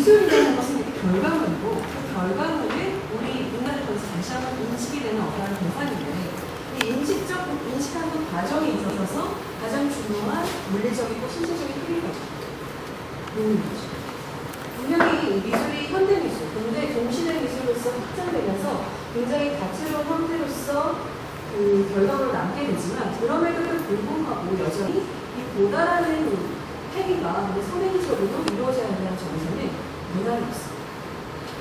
미술이라는 것은 이렇게 결과물이고 그 결과물이 우리 인간을 통해서 다시 한번 인식이 되는 어떠한 대상인데 이 인식하는 과정에 있어서 가장 중요한 물리적이고 신체적인 크기가 있는 거죠. 분명히 미술이 현대미술, 근데 동시대 미술로서 확장되면서 굉장히 다채로운 형태로서 그 결과물을 남게 되지만 그럼에도 불구하고 여전히 이 보다라는 행위가 선행적으로 이루어져야 한다는 점에서는 문화가 없습니다.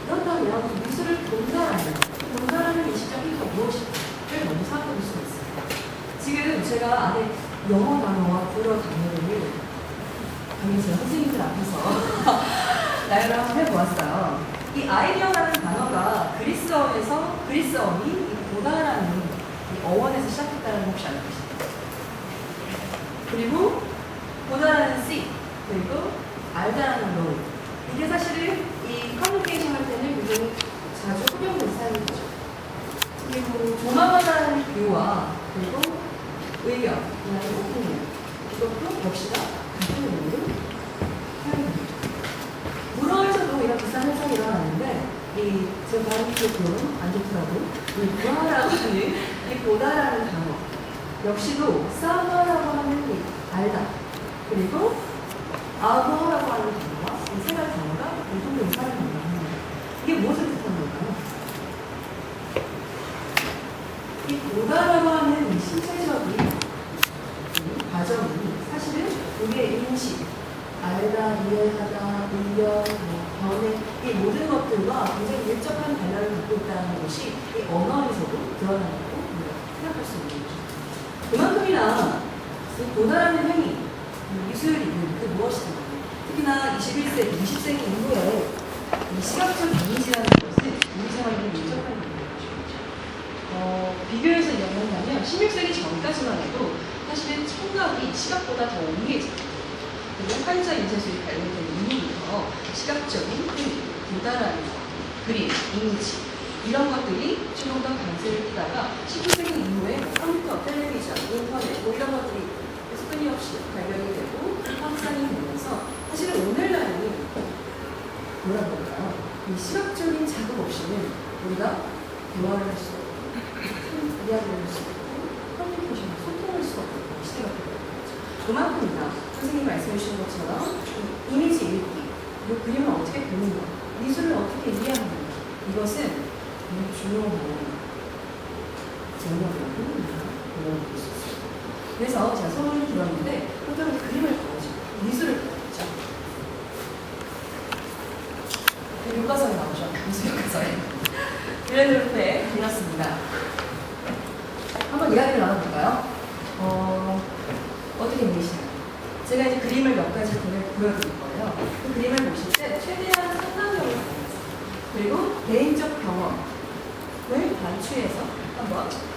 그렇다면 미술을 본다라는 인식적인 게 무엇일까를 먼저 생각해 볼 수가 있습니다. 지금 제가 안에 영어 단어와 불어 단어를 당연히 제가 선생님들 앞에서 나열을 한번 해보았어요. 이 아이디어라는 단어가 그리스어어인 이 보다라는 이 어원에서 시작했다는 걸 혹시 알고 계십니까? 그리고 보다라는 see, 그리고 알다라는 know. 이게 사실은 이 커뮤니케이션 할 때는 굉장히 자주 활용되는 사용이죠. 그리고 조망하다는 뷰와 그리고 의견, 그다음에 오피니언. 이것도 역시나 같은 의미로 사용됩니다. 문어에서도 이런 비슷한 현상이 일어나는데 제가 다른 기억으로는 안 좋더라도 이 보아라고 하는 이 보다라는 단어 역시도 사마라고 하는 이 알다 그리고 아고라고 하는 단어와 이 세 가지 단어가 공통적으로 사용된다고 합니다. 이게 무엇을 뜻하는 걸까요? 이 보다라고 하는 이 신체적인 과정이 사실은 우리의 인식, 알다, 이해하다, 의견, 견해 이 모든 것들과 굉장히 밀접한 관련을 갖고 있다는 것이 이 언어에서도 드러난다고 생각할 수 있는 거죠. 그만큼이나 이 보다라는 행위, 미술이든 그 무엇이든 특히나 21세기, 20세기 이후에 이 시각적 이미지라는 것은 우리 생활에 밀접한 거죠. 비교해서 이야기한다면 16세기 전까지만 해도 사실은 청각이 시각보다 더 우위해졌어요. 그리고 활자 인쇄술이 발견된 이후부터 시각적인 보다라는 것, 그림, 이미지 이런 것들이 조금 더 강세를 띠다가 19세기 이후에 컴퓨터, 텔레비전, 인터넷 이런 것들이 끊임없이 발견이 되고 확산이 되면서 사실은 오늘날은 뭐라고 할까요? 이 시각적인 자극 없이는 우리가 대화를 할 수 없고 이야기를 할 수 없고 커뮤니케이션을 소통할 수 없는 시대가 되는 거죠. 그만큼이나 선생님이 말씀해 주신 것처럼 이미지 읽기, 이 그림을 어떻게 보는가, 미술을 어떻게 이해하는가 이것은 굉장히 중요한 제목이라고 보여드릴 수 있습니다. 그래서 제가 소문을 들었는데 호텔에 그림을 보여주고 미술을 보여주죠. 교과서에 나오죠. 미술 교과서에. 그랜드루프에 들렸습니다. 한번 이야기를 나눠볼까요? 어떻게 보이시나요? 제가 이제 그림을 몇 가지 보여드릴 거예요. 그 그림을 보실 때 최대한 상상력을 가지면서 그리고 개인적 경험을 반추해서 한번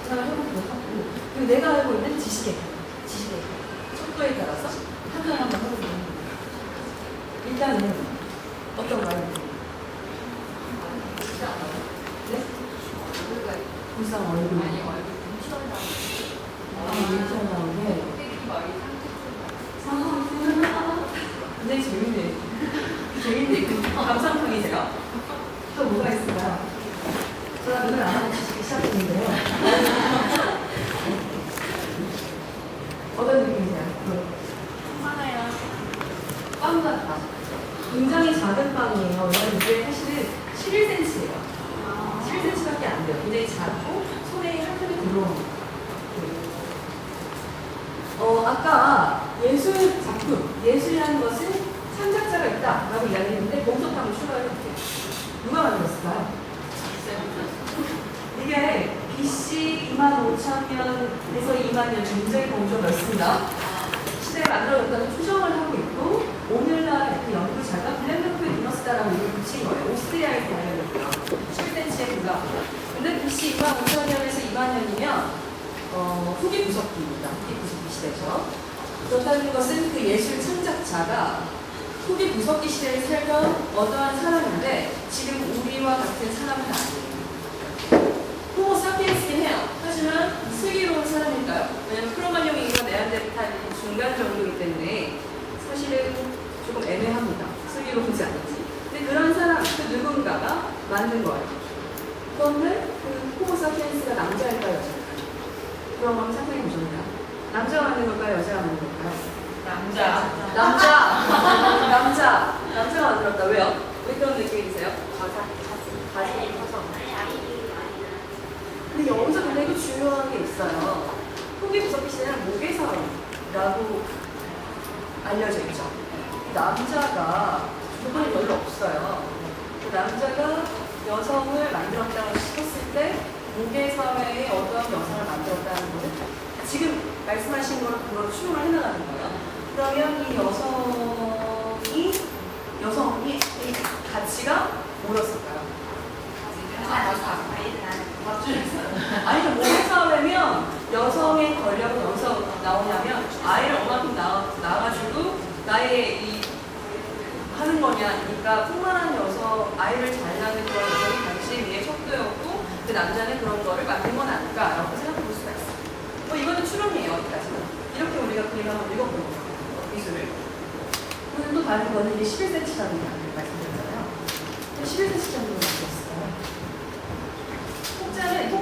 생각을 해보도록 하고 그리고 내가 알고 있는 지식의 척도에 따라서 판단을 한번 해보도록 합니다. 일단은 어떤 말인지 네? 불쌍 얼굴 아니 얼굴 튀어나오게 굉장히 재밌네. 감상평이세요. 또 뭐가 있을까요? 제가 눈을 안 하고 지시기 시작했는데요. 어떤 느낌이세요? 하나야. 빵 같다. 굉장히 작은 빵이에요. 이게 사실은 11cm예요. 11cm밖에 안 돼요. 굉장히 작고 손에 한 줌이 들어오는 아까 예술 작품, 예술이라는 것은 창작자가 있다라고 이야기했는데 봉석하고 추가를 해볼게요. 누가 만들었을까요? 이게 BC 25,000년에서 2만년 굉장히 범주가 넓습니다. 시대에 만들어졌다는 추정을 하고 있고 오늘날 그 연구자가 블렌드프 유너스다라고 이름을 붙인 거예요. 오스트리아에서 발견됐고요. 10cm의 구가. 근데 BC 25,000년에서 2만년이면 후기 구석기입니다. 후기 구석기 시대죠. 그렇다는 것은 그 예술 창작자가 후기 구석기 시대에 살던 어떠한 사람인데 지금 우리와 같은 사람은 아니에요. 호모 사피엔스긴 해요. 하지만 슬기로운 사람일까요? 왜냐면 크로마뇽인과 네안데르탈 중간 정도이기 때문에 사실은 조금 애매합니다. 슬기로운지 아닌지. 근데 그런 그 누군가가 만든 거예요. 그런데 그 호모사피엔스가 남자일까요, 여자일까요? 그럼 한번 상상해 보셨나요? 남자가 만든 걸까요, 여자가 만든 걸까요? 남자. 남자가 만들었다. 왜요? 왜 그런 느낌이 드세요? 근데 여기서 굉장히 중요한 게 있어요. 후기 부서피시는 모계사라고 알려져 있죠. 남자가 부분이 별로 없어요. 그 남자가 여성을 만들었다고 싶었을 때 모계사회에 어떤 여성을 만들었다는 것은 지금 말씀하신 거를 그거로 추론을 해나가는 거예요. 그러면 이 여성이 이 가치가 뭐였을까요? 아니죠. 모계사회면 여성의 권력은 여기서 나오냐면 아이를 얼마큼 낳아가지고 나의 이 하는 거냐니까 풍만한 여성, 아이를 잘 낳는 그런 여성이 당시 위에 척도였고 그 남자는 그런 거를 만든 건 아닐까라고 생각해 볼 수가 있어요. 뭐 이거는 추론이에요. 어디까지는. 이렇게 우리가 그림을 한번 읽어보는 거예요. 미술을. 그리고 또 다른 거는 이게 11cm라는 말씀드렸잖아요. 11cm 정도로 만들었어요. 혹자는 혹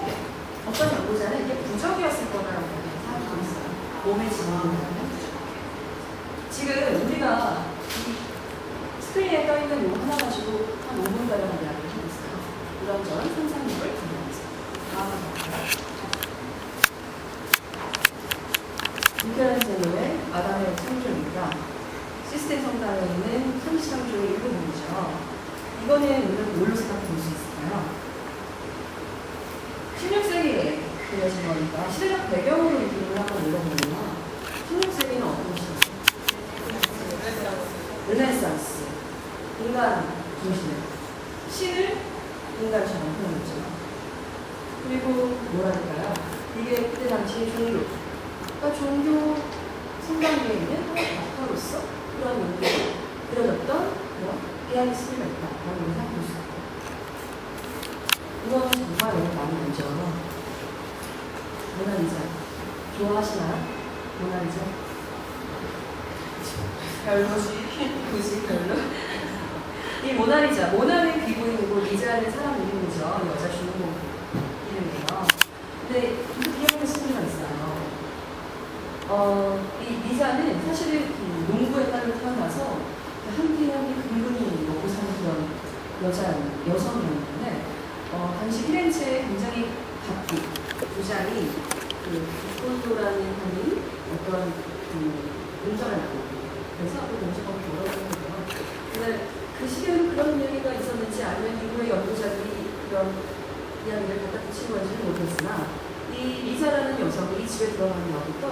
어떤 연구자는 이게 부적이었을 거라고 생각하고 있어요. 몸의 지방이라는 지금 우리가 이 스크린에 떠있는 요 하나 가지고 한 5분가량 이야기를 하고 있어요. 이런저런 상상력을 가져가면서. 미켈란젤로의 아담의 창조입니다. 시스템 성당에 있는 천지창조의 일부분이죠. 이거는 우리가 뭘로 생각해 볼 수 있을까요? 16세기에 그려진 거니까 시대적 배경으로 이 그림을 한번 읽어보면 16세기는 어떤 시대죠? 르네상스. 인간 중심의 신을 인간처럼 표현했죠. 그리고 뭐랄까요? 이게 그때 당시 종교. 그러니까 종교 성당에 있는 박사로서 그런 연구를 그려졌던 그런 피아니스트가 있다라고 생각할 수 있어요. 이거는 정말 너무 많이 알죠. 모나리자. 좋아하시나요? 모나리자? 별로지. 굳이 별로? 이 모나는 귀부인이고 리자는 사람 이름이죠. 여자 주인공 이름이에요. 근데 기억의 승리가 있어요. 이 리자는 사실은 농부의 딸로 태어나서 한 끼 한 끼 근근히 먹고 사는 그런 여성이었는데 당시 피렌체에 굉장히 바쁜 부장이 비콘도라는 분이 어떤 공장을 하고 그래서 그 공장을 돌아오는 거예요. 근데 그 시기에는 그런 얘기가 있었는지 아니면 이후에 연구자들이 그런 이야기를 갖다 붙인 건지는 모르겠으나 이 리자라는 여성이 이 집에 들어가는 날부터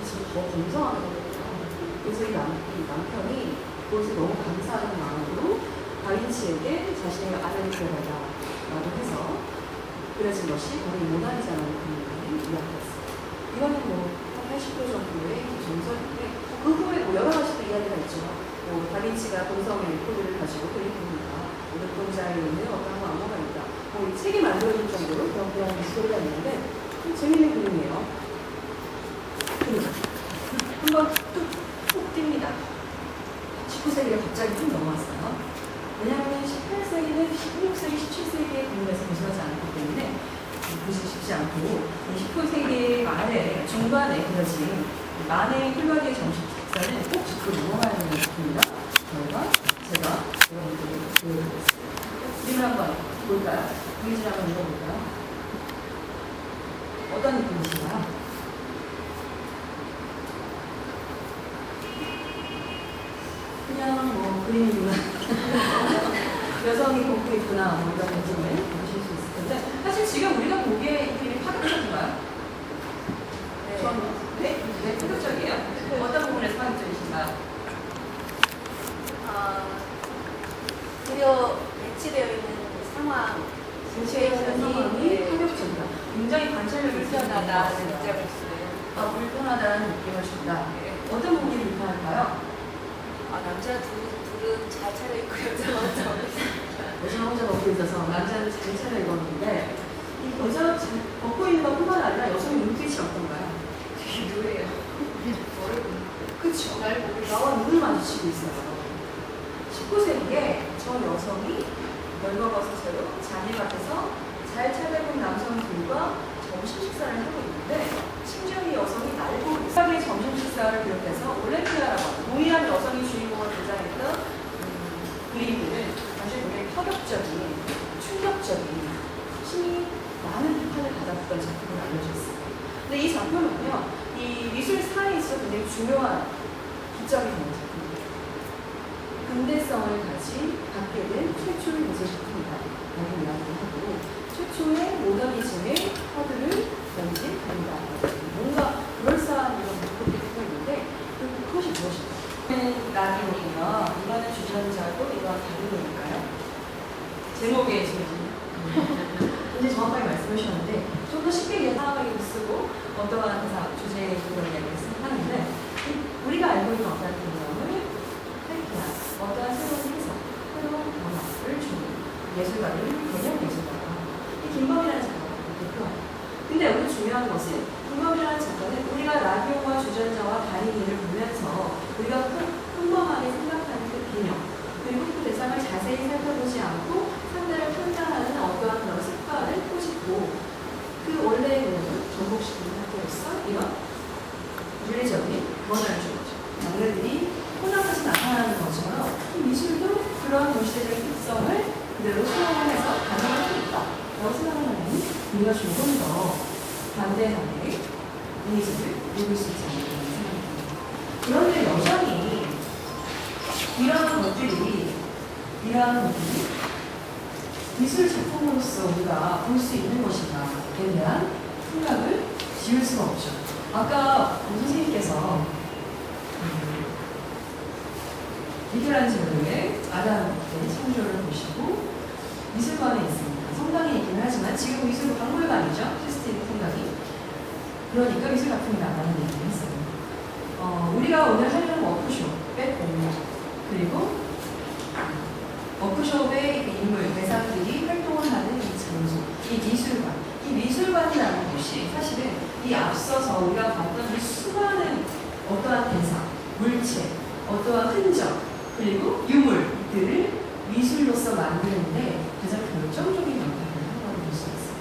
이 집이 더 건성하거든요. 그래서 이 남편이 그것에 너무 감사하는 마음으로 다빈치에게 자신의 아내를 데려가라고 해서 그려진 것이 바로 이 모나리자라는 그림의 이야기였어요. 이거는 뭐 80% 정도의 정설인데 그 후에 뭐 여러 가지 이야기가 있죠. 뭐 다빈치가 동성애 코드를 가지고 그린 겁니다. 눈동자에 있는 어떤 암호가 있다. 뭐 이 책이 만들어질 정도로 그런 스토리가 있는데 재밌는 그림이에요. 한번 툭 뜁니다. 19세기가 갑자기 좀 넘어왔어요. 왜냐하면 18세기는 16세기, 17세기의 그림에서 벗어나지 않았기 때문에 보시기 쉽지 않고 19세기 말에 중반에 그려진 만의 훌륭하게 정식 작사는 꼭 짚고 넘어가야 되는 작품입니다. 제가 여러분들에게 보여드리겠습니다. 그림을 한번 볼까요? 그림을 한번 읽어볼까요? 어떤 느낌이신가요? 그냥 뭐 그림이구나. 여성이 걷고 있구나. 뭐 이런 느낌을 보실 수 있을 텐데 사실 지금 우리가 보기에 이 그림이 파격적인가요? 네, 파격적이에요. 어떤 부분에서 파격적이신가요? 그려 배치되어 있는 상황, 시츄에이션이 파격적이다. 굉장히 관찰력이 불편하다, 있습니다. 진짜 글쎄요. 불편하다는 느낌을 준다. 어떤 부분이 불편할까요? 남자 둘은 잘 차려입고 여자는 여자 혼자 벗고 있어서 남자는 잘 차려입었는데 이 여자 벗고 있는 것뿐만 아니라 여성의 눈빛이 어떤가요? 되게 누해요. 그쵸. 나와 눈을 마주치고 있어요. 19세기에 저 여성이 벌거벗은 채로 장애 앞에서 잘 차려입은 남성들과 점심 식사를 하고 있는데 심지어 이 여성이 날고 있어요. 점심 식사를 비롯해서 올레피아라고 하는 동일한 여성이 주인공으로 등장했던 그림들은 사실 굉장히 파격적인, 충격적인 힘이 많은 비판을 받았던 작품으로 알려져 있습니다. 근데 이 작품은요, 이 미술사에 있어 굉장히 중요한 기점이 되는 작품입니다. 근대성을 갖게 된 최초의 미술 작품이다 라고 이야기를 하고, 최초의 모더니즘의 허들을 연기합니다. 뭔가 그럴싸한 이런 목표를 갖고 있는데 그것이 무엇일까? 라디오고요. 이거는 주전자고 이건 다루니까요. 제목에 지금 굉장히 정확하게 말씀해 주셨는데 좀 더 쉽게 예상하게 쓰고 어떠한 주제의 그런 이야기를 하는데 우리가 알고 있는 어떠한 개념을 회피한 어떠한 새로운 해석, 새로운 변화를 주는 예술가를 개념 예술가가 이 김범이라는 작가가 대표합니다. 근데 여기 중요한 것은 김범이라는 작가는 우리가 라디오와 주전자와 다리미를 보면서 우리가 평범하게 생각하는 그 개념 그리고 그 대상을 자세히 살펴보지 않고 상대를 판단하는 어떠한 그런 습관을 포집고 그 원래의 개념을 전복시키는 학교로서 이런 물리적인 변화를 준 거죠. 장르들이 혼합해서 나타나는 것처럼 이 미술도 그런 도시대적 특성을 그대로 수용을 해서 가능할 수 있다라고 생각을 하면 우리가 조금 더 반대하게 이미지를 읽을 수 있지 않을까 생각합니다. 그런데 여전히 이러한 것들이 미술 작품으로서 우리가 볼 수 있는 것인가에 대한 생각을 지울 수가 없죠. 아까 선생님께서 미켈란젤로의 아담의 창조를 보시고 미술관에 있습니다. 성당에 있긴 하지만 지금 미술 박물관이죠. 시스테임 성당이. 그러니까 미술 작품이다라는 얘기를 했어요. 우리가 오늘 하려는 워크숍의 공유 그리고 워크숍의 인물, 대상들이 활동을 하는 이 장소, 이 미술관이라는 곳이 사실은 이 앞서서 우리가 봤던 이 수많은 어떠한 대상, 물체, 어떠한 흔적, 그리고 유물들을 미술로서 만드는데 가장 결정적인 역할을 한다고 볼 수 있습니다.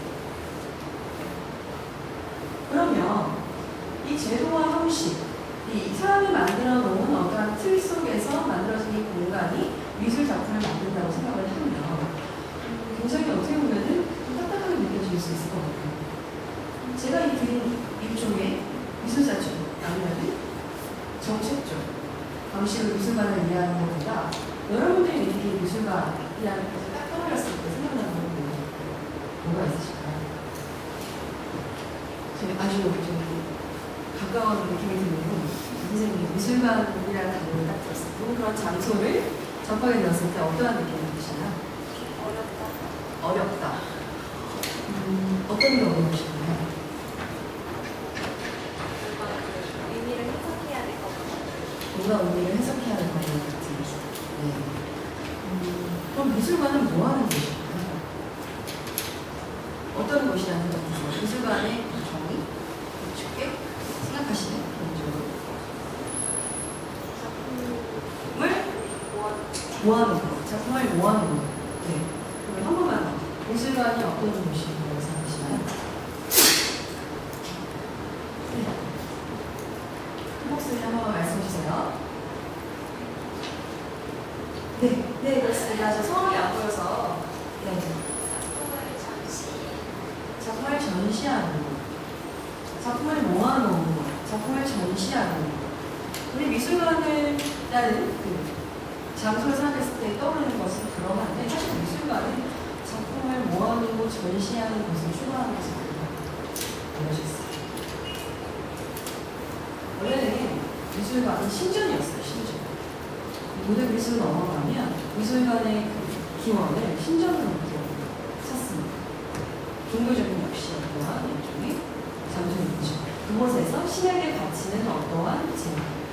그러면 이 제도와 형식, 이 사람이 만들어 놓은 어떠한 틀 속에서 만들어진 이 공간이 미술 작품을 만든다고 생각을 하면 굉장히 어떻게 보면은 좀 딱딱하게 느껴질 수 있을 것 같아요. 제가 이 드린 일종의 미술사 쪽 아니면 정책 쪽 방식으로 미술관을 이해하는 것보다 여러분들이 느끼는 미술관이라는 것을 딱 떠올렸을 때 생각나는 건 뭐가 있으실까요? 아주 좀 가까운 느낌이 드는 선생님이 미술관이라는 단어를 딱 들었을 때 그런 장소를 접하게 되었을 때 어떠한 느낌이 드시나요? 어렵다. 어떤 게 어려우신가요? 의미를 해석해야 될 것 같아요. 뭔가 의미를 해석해야 될 것 같은 네. 그럼 미술관은 뭐 하는 곳일까요? 어떤 곳이라는 생각이 드세요? 미술관의 정의? 쉽게 생각하시는 개인적으로 모아놓은 거, 작품을 모아놓은 거. 네. 그럼 한 번만 더. 미술관이 어떤 곳이라고 생각하시나요? 네. 큰 목소리 한 번만 말씀해 주세요. 네, 그렇습니다. 저 성함이 안 보여서. 네. 작품을 전시하는 거. 작품을 모아놓은 거. 작품을 전시하는 거. 우리 미술관을 라는 장소를 생각했을 때 떠오르는 것은 그러한데 사실 미술관은 작품을 모아놓고 전시하는 것을 추구하는 것을 알려줬어요. 원래는 미술관은 신전이었어요. 신전. 모든 미술을 넘어가면 미술관의 기원을 신전으로 찾습니다. 종교적인 역시 어떠한 일종의 장소이죠. 그곳에서 신에게 바치는 어떠한 제목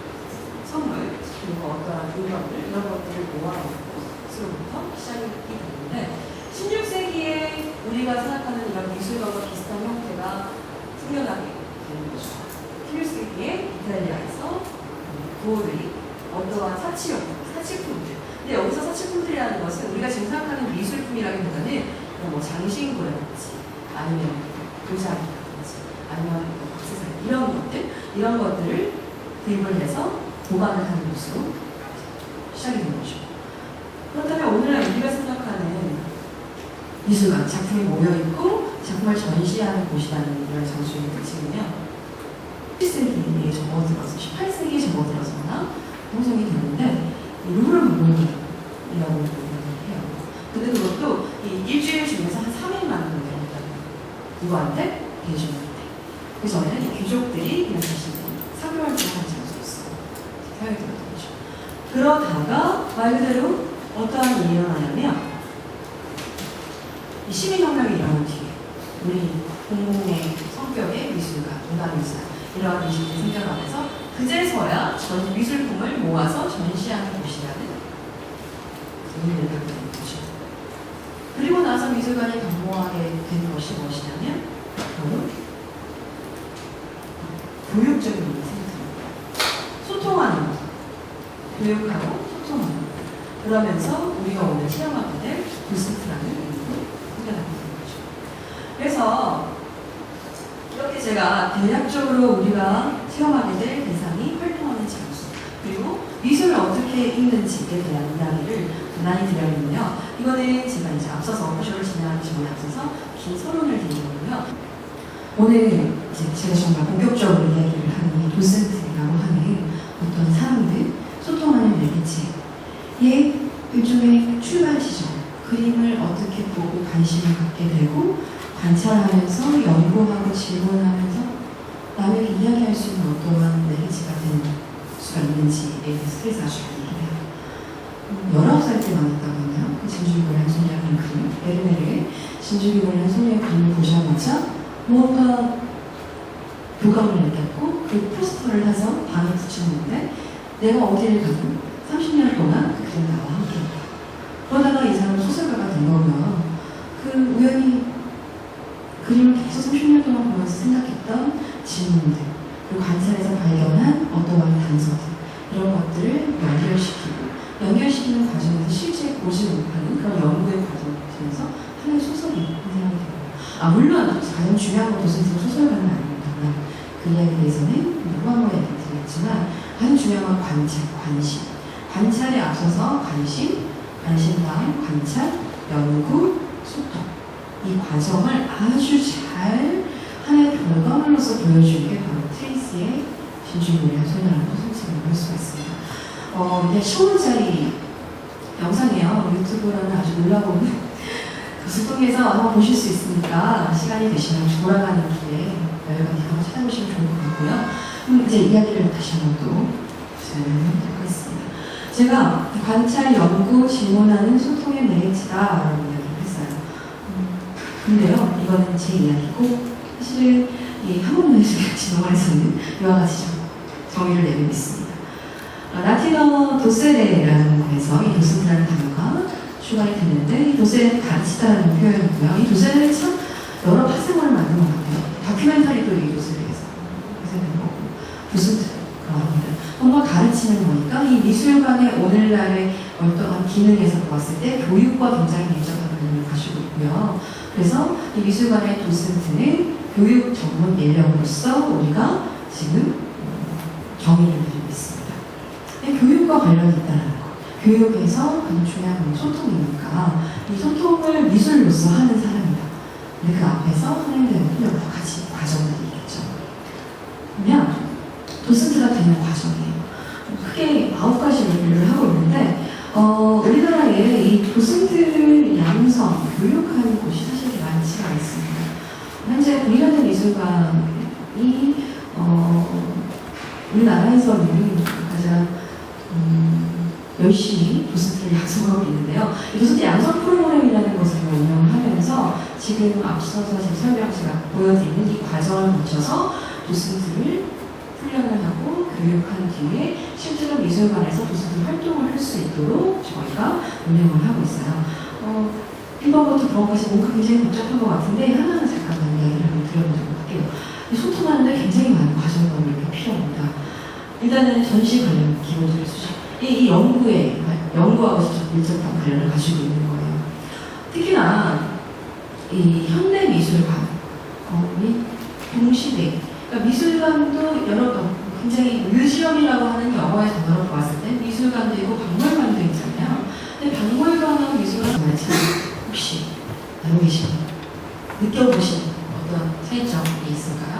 선물, 그리고 어떠한 물건들, 이런 것들을 모아놓고 것으로부터 시작이 되는데 16세기에 우리가 생각하는 이런 미술관과 비슷한 형태가 생겨나게 되는 거죠. 16세기에 이탈리아에서 구월의 어떠한 사치품들. 근데 여기서 사치품들이라는 것은 우리가 지금 생각하는 미술품이라기보다는 뭐 장신구라든지 아니면 도자기라든지 아니면 액세서리 이런 것들을 구입을 해서 보관을 하는 곳으로 시작이 된 거죠. 그렇다면 오늘날 우리가 생각하는 미술관, 작품이 모여있고 작품을 전시하는 곳이라는 이런 장소의 특징은요. 17세기에 접어들어서 18세기에 접어들어서나 형성이 되는데 루브르 박물관이라고 해요. 근데 그것도 이 일주일 중에서 한 3일만 운영된다고. 누구한테? 대중한테. 그 전에는 이 귀족들이 그냥 자신이 3개월 동안 한 장소였어요. 생각이 들었던 거죠. 그러다가 말 그대로 어떠한 일이 일어나냐면 이 시민혁명이 일어난 뒤에 우리 공공의 성격의 미술가, 문화미술 이러한 미술이 생겨나면서 그제서야 전 미술품을 모아서 전시하는 곳이라는 의미를 갖게 된 거죠. 그리고 나서 미술관이 변모하게 된 것이 무엇이냐면 바로 교육적인 의미가 생깁니다. 소통하는 것, 교육하고 소통하는 것. 그러면서 우리가 오늘 체험하게 될 도슨트라는 의미로 생겨나게 된 거죠. 그래서 이렇게 제가 대략적으로 우리가 체험하게 될 대상이 활동하는 장소 그리고 미술을 어떻게 읽는지에 대한 이야기를 많이 드렸는데요. 이거는 제가 이제 앞서서 워크숍을 진행하기 전에 앞서서 긴 서론을 드리거든요. 오늘 이제 제가 정말 본격적으로 이야기를 하는 이 도슨트라고 하는 어떤 사람들 소통하는 매개체의 일종의 출발 지점 그림을 어떻게 보고 관심을 갖게 되고 관찰하면서 연구하고 질문하면서 남에게 이야기할 수 있는 어떠한 매개체가 되는 수가 있는지에 대해서 아주 얘기해요. 19살 때 만났다거든요. 그 진주기를 한 소녀의 그림, 에르메르의 진주기를 한 소녀의 그림을 보자마자 뭔가 교감을 느꼈고 그 포스터를 사서 방에 붙였는데 내가 어디를 가든 30년 동안 그 그림 나와 함께했다. 그러다가 이 사람은 소설가가 된 거고요. 그 우연히 그림을 계속 30년 동안 보면서 생각했던 질문들 그리고 관찰에서 발견한 어떠한 단서들 이런 것들을 연결시키는 과정에서 실제 보지 못하는 그런 연구의 과정을 통해서 하나의 소설이 생성이 됩니다. 물론 가장 중요한 건 도슨트가 소설가는 아닙니다만 그 이야기에 대해서는 후반부에 얘기 드리겠지만 가장 중요한 건 관찰, 관심 관찰에 앞서서 관심 다음 관찰, 연구, 소통 이 과정을 아주 잘 하나의 결과물로서 보여주는 게 바로 트레이스의 진주기를 소녀라는 소설책을 볼 수가 있습니다. 이게 15분짜리 영상이에요. 유튜브라는 아주 놀라운 그것을 통해서 한번 보실 수 있으니까 시간이 되시면 돌아가는 길에 여러분이 한번 찾아보시면 좋을 것 같고요. 이제 이야기를 다시 한번 또 진행하도록 하겠습니다. 제가 관찰, 연구, 질문하는 소통의 매개체다라고 이야기를 했어요. 근데요, 이거는 제 이야기고 사실은 이 한국문예술 진흥원에서는 이와 같이 정의를 내리고 있습니다. 라틴어 도세레라는 거에서 이 도슨트라는 단어가 출발이 됐는데 이 도세레는 가르치다라는 표현이고요. 이 도세레는 참 여러 파생어를 만든 것 같아요. 다큐멘터리도 이 도세레에서 파생된 거고 도슨트가 합니다. 뭔가 가르치는 거니까 이 미술관의 오늘날의 어떠한 기능에서 보았을 때 교육과 굉장히 밀접한 관련을 가지고 있고요. 그래서 이 미술관의 도슨트는 교육 전문 인력으로서 우리가 지금 정의를 내리고 있습니다. 교육과 관련이 있다는 거. 교육에서 가장 중요한 건 소통이니까 이 소통을 미술로서 하는 사람이다. 근데 그 앞에서 하나님의 여러 가지 과정들이 있겠죠. 그러면 도슨트가 되는 과정이에요. 크게 9가지를 하고 있는데 우리나라에 이 도슨트를 양성, 교육하는 곳이 사실 많지가 않습니다. 현재 우리나라 미술관이 우리나라에서는 가장 열심히 도슨트를 양성하고 있는데요. 이 도슨트 양성 프로그램이라는 것을 운영하면서 지금 앞서서 제가 보여드리는 이 과정을 거쳐서 도슨트를 훈련을 하고 교육한 뒤에 실제로 미술관에서 도슨트 활동을 할 수 있도록 저희가 운영을 하고 있어요. 1번부터 그런 것이 뭔가 굉장히 복잡한 것 같은데 하나는 잠깐만 이야기를 한번 드려보도록 할게요. 소통하는데 굉장히 많은 과정들이 필요합니다. 일단은 전시 관련 기본적인 수준. 이 연구에 연구하고 직접 밀접한 관련을 가지고 있는 거예요. 특히나 이 현대 미술관 및 동시대, 그러니까 미술관도 여러 굉장히 뮤지엄이라고 하는 영어의 단어로 보았을 때 미술관도 있고 박물관도 있잖아요. 근데 박물관하고 미술관 정말 차이 혹시 알고 계시나요? 느껴보신 어떤 차이점이 있을까요?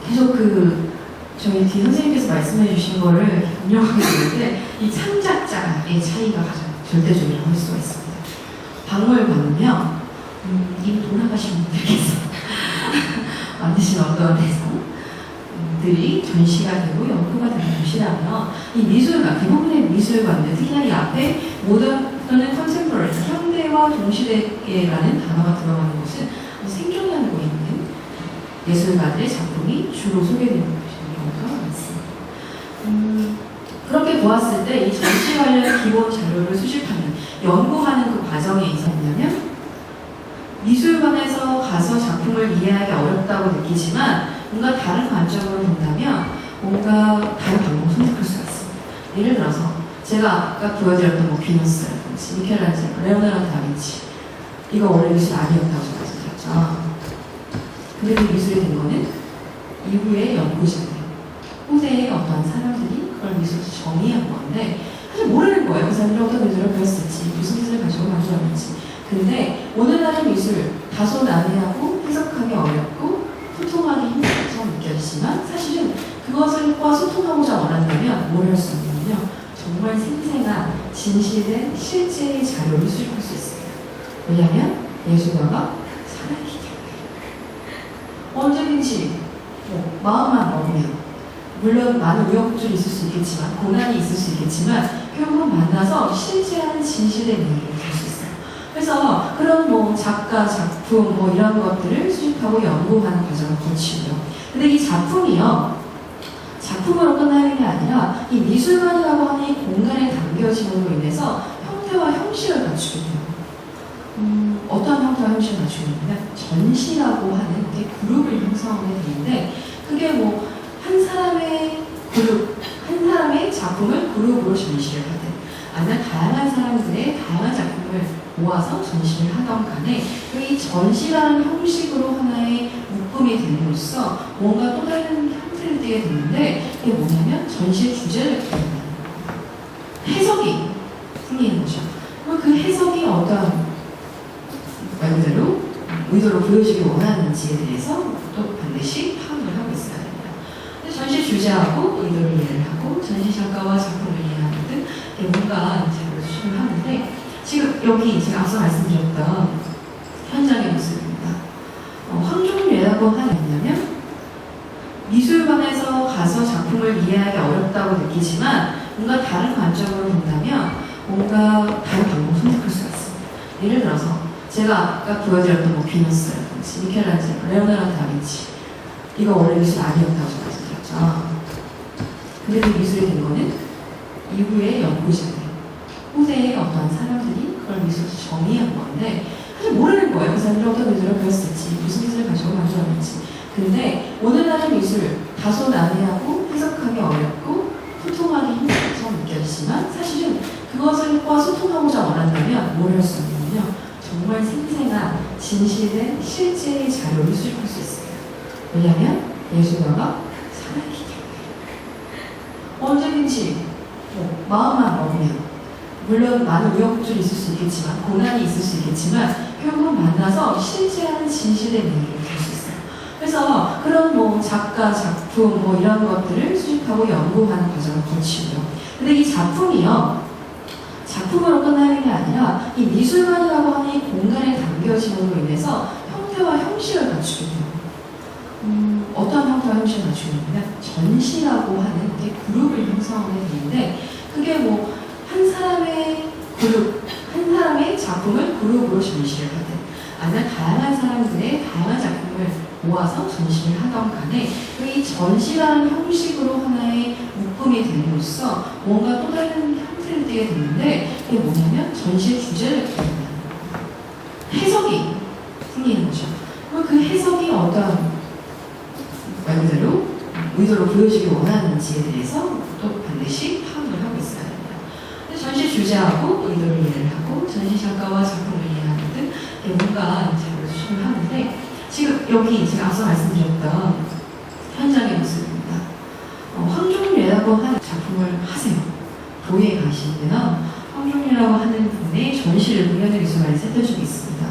계속 저희 뒤 선생님께서 말씀해 주신 거를 강력하게 들을 때 이 창작자의 차이가 가장 절대적이라고 할 수가 있습니다. 박물관은요, 이미 돌아가신 분들께서 만드신 어떤 대상들이 전시가 되고 연구가 되는 곳이라면 이 미술관, 대부분의 미술관들, 특히나 이 앞에 모던 또는 컨템포러리, 현대와 동시대라는 단어가 들어가는 곳은 생존하고 있는 예술가들의 작품이 주로 소개되는 경우가 많습니다. 그렇게 보았을 때 이 전시 관련 기본 자료를 수집하는, 연구하는 그 과정에 있어서 뭐냐면 미술관에서 가서 작품을 이해하기 어렵다고 느끼지만 뭔가 다른 관점으로 본다면 뭔가 다른 방법을 선택할 수가 있습니다. 예를 들어서 제가 아까 보여드렸던 뭐 비너스라든지 미켈란젤로, 레오나르도 다빈치, 이거 원래 미술 아니었다고 말씀드렸죠. 근데 그 미술이 된 거는 이후에 연구자들, 후대의 어떤 사람들이 그걸 미술로 정의한 건데 사실 모르는 거예요. 그 사람들이 어떤 미술을 배웠을지, 무슨 뜻을 가지고 만들었는지. 근데 오늘날의 미술 다소 난해하고 해석하기 어렵고 소통하기 힘들어서 느껴지지만 사실은 그것과 소통하고자 원한다면 뭘 할 수 있냐면요, 정말 생생한 진실된 실제의 자료를 수집할 수 있습니다. 왜냐하면 예술가가 살아있기 때문에 언제든지 마음만 먹으면, 물론 많은 우여곡절이 있을 수 있겠지만, 고난이 있을 수 있겠지만 결국은 만나서 실제한 진실의 얘기를 들 수 있어요. 그래서 그런 작가, 작품 이런 것들을 수집하고 연구하는 과정을 거치고요. 근데 이 작품이요, 작품으로 끝나는 게 아니라 이 미술관이라고 하는 이 공간에 담겨짐으로 인해서 형태와 형식을 갖추게 돼요. 어떤 형태와 형식을 갖추게 되냐면 전시라고 하는 게 그룹을 형성하게 되는데, 그게 한 사람의 그룹, 한 사람의 작품을 그룹으로 전시를 하든 아니면 다양한 사람들의 다양한 작품을 모아서 전시를 하던 간에 이 전시라는 형식으로 하나의 묶음이 됨으로써 뭔가 또 다른 형태를 띠게 되는데, 이게 뭐냐면 전시의 주제를 기억하는 거예요. 해석이 생기는 거죠. 그럼 그 해석이 어떤 말 그대로 의도로 보여주기 원하는지에 대해서 또 반드시 파악을 하고 있어야 됩니다. 전시 주제하고 의도를 이해를 하고 전시 작가와 작품을 이해하는 등 뭔가 자료를 수집을 하는데, 지금 여기 제가 앞서 말씀드렸던 현장의 모습입니다. 황종래라고 하는 뭐냐면 미술관에서 가서 작품을 이해하기 어렵다고 느끼지만 뭔가 다른 관점으로 본다면 뭔가 다른 방법을 선택할 수가 있습니다. 예를 들어서 제가 아까 보여드렸던 비너스라든지 미켈란젤로, 레오나르도 다빈치, 이거 원래 미술 아니었다고 말씀드렸죠. 근데 그 미술이 된 거는 이후에 연구자들, 후대의 어떤 사람들이 그걸 미술로 정의한 건데 사실 모르는 거예요. 그 사람들이 어떤 미술을 배웠을지, 무슨 뜻을 가지고 만들었는지. 근데 오늘날의 미술 다소 난해하고 해석하기 어렵고 소통하기 힘들어서 느껴지지만 사실은 그것과 소통하고자 원한다면 뭘 할 수 있냐면요, 정말 생생한 진실된 실제의 자료를 수집할 수 있어요. 왜냐하면 예술가가 살아있기 때문에 언제든지 마음만 먹으면, 물론 많은 우여곡절이 있을 수 있겠지만, 고난이 있을 수 있겠지만 결국은 만나서 실제한 진실의 얘기를 들 수 있어요. 그래서 그런 작가, 작품 이런 것들을 수집하고 연구하는 과정을 거치고요. 근데 이 작품이요, 작품으로 끝나는 게 아니라 이 미술관이라고 하는 이 공간에 담겨짐으로 인해서 형태와 형식을 갖추게 돼요. 어떤 형태와 형식을 갖추게 되냐면 전시라고 하는 게 그룹을 형성하게 되는데, 그게 한 사람의 그룹, 한 사람의 작품을 그룹으로 전시를 하든 아니면 다양한 사람들의 다양한 작품을 모아서 전시를 하던 간에 이 전시라는 형식으로 하나의 묶음이 됨으로써 뭔가 또 다른 형태를 띠게 되는데, 이게 뭐냐면 전시의 주제를 기억하는 거예요. 해석이 생기는 거죠. 그럼 그 해석이 어떤 말 그대로 의도로 보여주기 원하는지에 대해서 또 반드시 파악을 하고 있습니다. 주제하고 의도를 이해를 하고 전시 작가와 작품을 이해하는 등 뭔가 자료를 수집을 하는데 지금 여기 제가 앞서 말씀드렸던 현장의 모습입니다. 황종률이라고 하는 작품을 하세요. 도예에 가시면 황종률이라고 하는 분의 전시를 공연의 미술관에서 했던 적이 있습니다.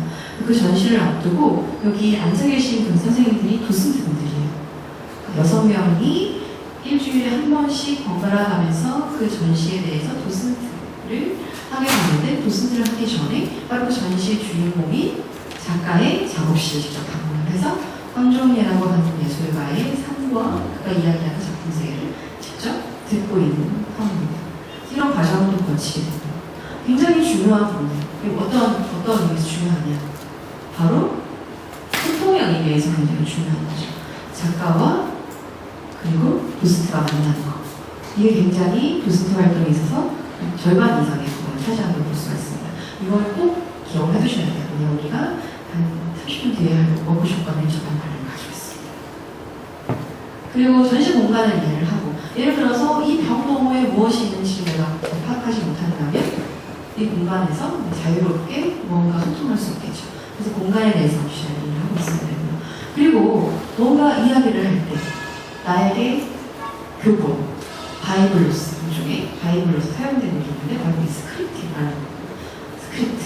그 전시를 앞두고 여기 앉아 계신 분 선생님들이 도슨트 분들이에요. 6명이 일주일에 한 번씩 번갈아 가면서 그 전시에 대해서 도슨트를 하게 되는데 도슨트를 하기 전에 바로 그 전시의 주인공이 작가의 작업실을 직접 방문을 해서 황종예라고 하는 예술가의 삶과 그가 이야기하는 작품 세계를 직접 듣고 있는 상황입니다. 이런 과정을 또 거치게 됩니다. 굉장히 중요한 부분. 그리고 어떤 의미에서 중요하냐? 바로 소통의 의미에서 굉장히 중요한 거죠. 작가와 그리고 도슨트가 만나는 것. 이게 굉장히 도슨트 활동에 있어서 절반 이상의 부분을 차지하는 걸 볼 수가 있습니다. 이걸 꼭 기억을 해두셔야 돼요. 왜냐면 우리가 한 30분 뒤에 할 워크숍 과는 전반반을 가지고 있습니다. 그리고 전시 공간을 이해를 하고 예를 들어서 이 벽 너머에 무엇이 있는지 내가 파악하지 못한다면 이 공간에서 자유롭게 무언가 소통할 수 있겠죠. 그래서 공간에 대해서 잘 이해를 하고 있어야 됩니다. 그리고 뭔가 이야기를 할 때 나에게 교본, 바이블로스 중에 바이블로스 사용되는 게 있는데 바로 이 스크립트라는 스크립트.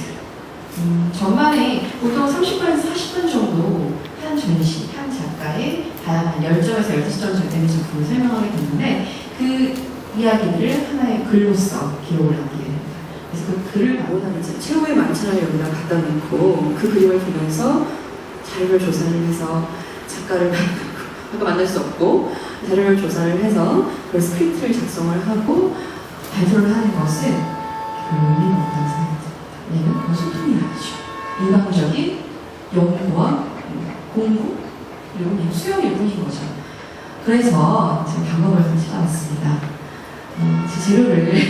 전반에 보통 30분에서 40분 정도 한 전시, 한 작가의 다양한 10점에서 15점 정도 되는 작품을 설명하게 되는데 그 이야기들을 하나의 글로써 기록을 남기게 됩니다. 그래서 그 글을 보고 나면 이제 최후의 만찬을 여기다 갖다 놓고 그 그림을 보면서 자료를 조사를 해서 작가를 아까 만날 수 없고 자료를 조사를 해서 그 스크립트를 작성을 하고 발표를 하는 것은 별로 의미가 없다고 생각합니다. 왜냐면 그건 소통이 아니죠. 일방적인 연구와 공부 그리고 그냥 수용일 뿐인 거죠. 그래서 지금 방법을 같이 찾아봤습니다. 제 재료를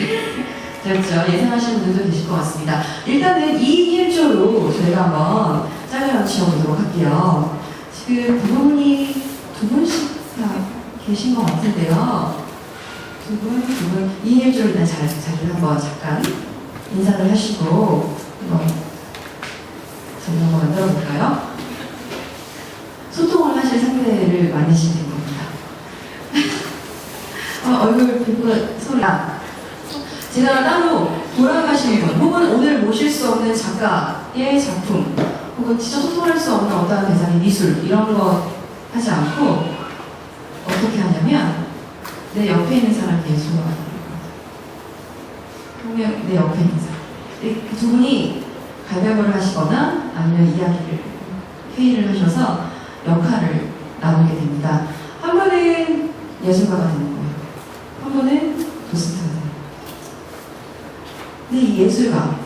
그렇죠. 예상하시는 분들도 계실 것 같습니다. 일단은 2인 1조로 저희가 한번 짜려 지어보도록 할게요. 지금 부분이 두 분씩 다 계신 것 같은데요. 두 분, 2인 1조로 일단 자리를 한번 잠깐 인사를 하시고 한번 저희 한번 만들어 볼까요? 소통을 하실 상대를 만드시면 겁니다. 얼굴 뵙고 소리가 제가 따로 돌아가신 분 혹은 오늘 모실 수 없는 작가의 작품 혹은 진짜 소통할 수 없는 어떠한 대상의 미술 이런 거 하지 않고 어떻게 하냐면 내 옆에 있는 사람의 소화가 내 옆에 있는 사람 두 분이 가위바위보를 하시거나 아니면 이야기를 회의를 하셔서 역할을 나누게 됩니다. 한 분은 예술가가 되는 거예요. 한 분은 도슨트가 되는 거예요. 근데 이 예술가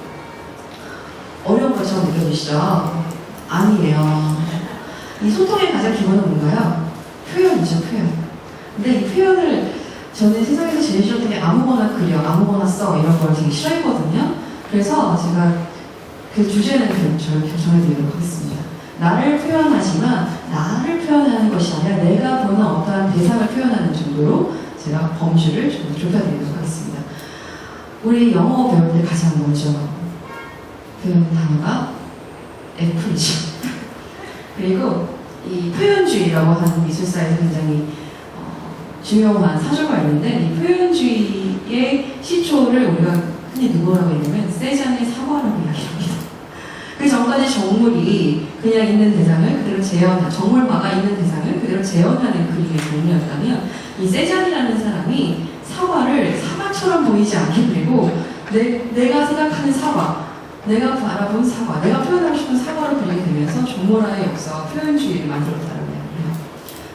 어려운 것처럼 느껴지시죠? 아니에요. 이 소통의 가장 기본은 뭔가요? 표현이죠, 표현. 근데 이 표현을 저는 세상에서 제일 싫었던 게 아무거나 그려, 아무거나 써 이런 걸 되게 싫어했거든요. 그래서 제가 그 주제는 정해드리도록 하겠습니다. 나를 표현하지만 나를 표현하는 것이 아니라 내가 보는 어떠한 대상을 표현하는 정도로 제가 범주를 좀 좁혀드리도록 하겠습니다. 우리 영어 배울 때 가장 먼저 배우는 단어가 애플이죠. 그리고 이 표현주의라고 하는 미술사에서 굉장히 중요한 사조가 있는데 이 표현주의의 시초를 우리가 흔히 누구라고 얘기하면 세잔의 사과라고 이야기합니다. 그 전까지 정물이 그냥 있는 대상을 그대로 재현한 정물마가 있는 대상을 그대로 재현하는 그림의 종류였다면 이 세잔이라는 사람이 사과를 사과처럼 보이지 않게 그리고 내가 생각하는 사과 내가 바라본 사과, 내가 표현하고 싶은 사과를 그리게 되면서 종모라의 역사와 표현주의를 만들었다는 이야기예요.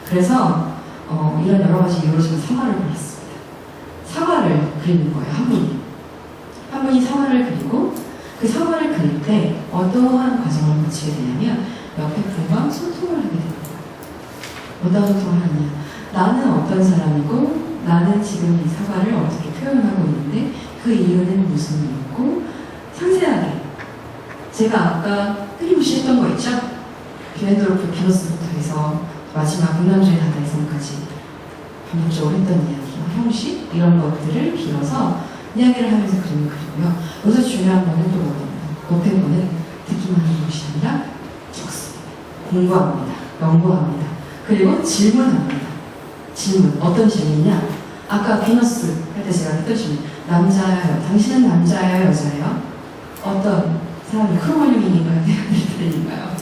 그래서 이런 여러 가지 이유로 지금 사과를 그렸습니다. 사과를 그리는 거예요, 한 분이. 한 분이 사과를 그리고 그 사과를 그릴 때 어떠한 과정을 거치게 되냐면 옆에 분과 소통을 하게 됩니다. 어떤 소통을 하느냐. 나는 어떤 사람이고 나는 지금 이 사과를 어떻게 표현하고 있는데 그 이유는 무슨 이유고 상세하게 제가 아까 끊임없이 했던 거 있죠? 비엔도르프 비너스부터 해서 마지막 문남주의 다다이성까지 반복적으로 했던 이야기, 형식 이런 것들을 빌어서 이야기를 하면서 그림을 그리고요. 여기서 중요한 거는 또 뭐냐면 노폐물은 듣기만 하는 것이 아니라 적습니다. 공부합니다. 연구합니다. 그리고 질문합니다. 질문. 어떤 질문이냐? 아까 비너스 할 때 제가 했던 질문. 남자예요. 당신은 남자예요? 여자예요? 어떤 사람이 크로마뇽인가요? 네안데르탈인가요?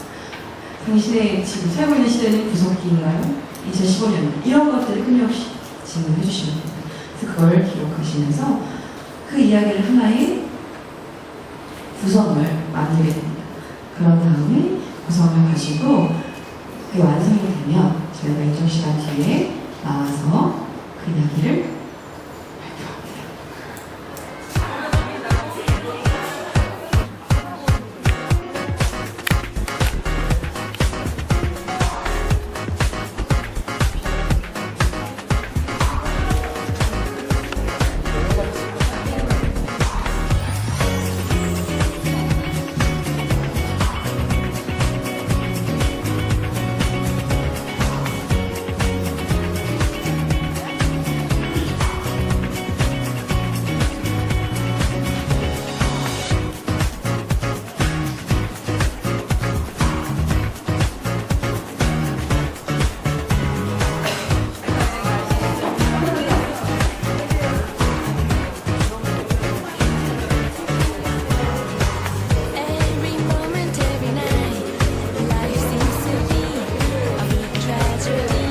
당신의 지금 살고 있는 시대는 구석기인가요? 2015년. 이런 것들을 끊임없이 질문해 주시면 됩니다. 그래서 그걸 기록하시면서 그 이야기를 하나의 구성을 만들게 됩니다. 그런 다음에 구성을 가지고 그게 완성이 되면 저희가 일정 시간 뒤에 나와서 그 이야기를 발표합니다. Every moment, every night, life seems to be a big tragedy.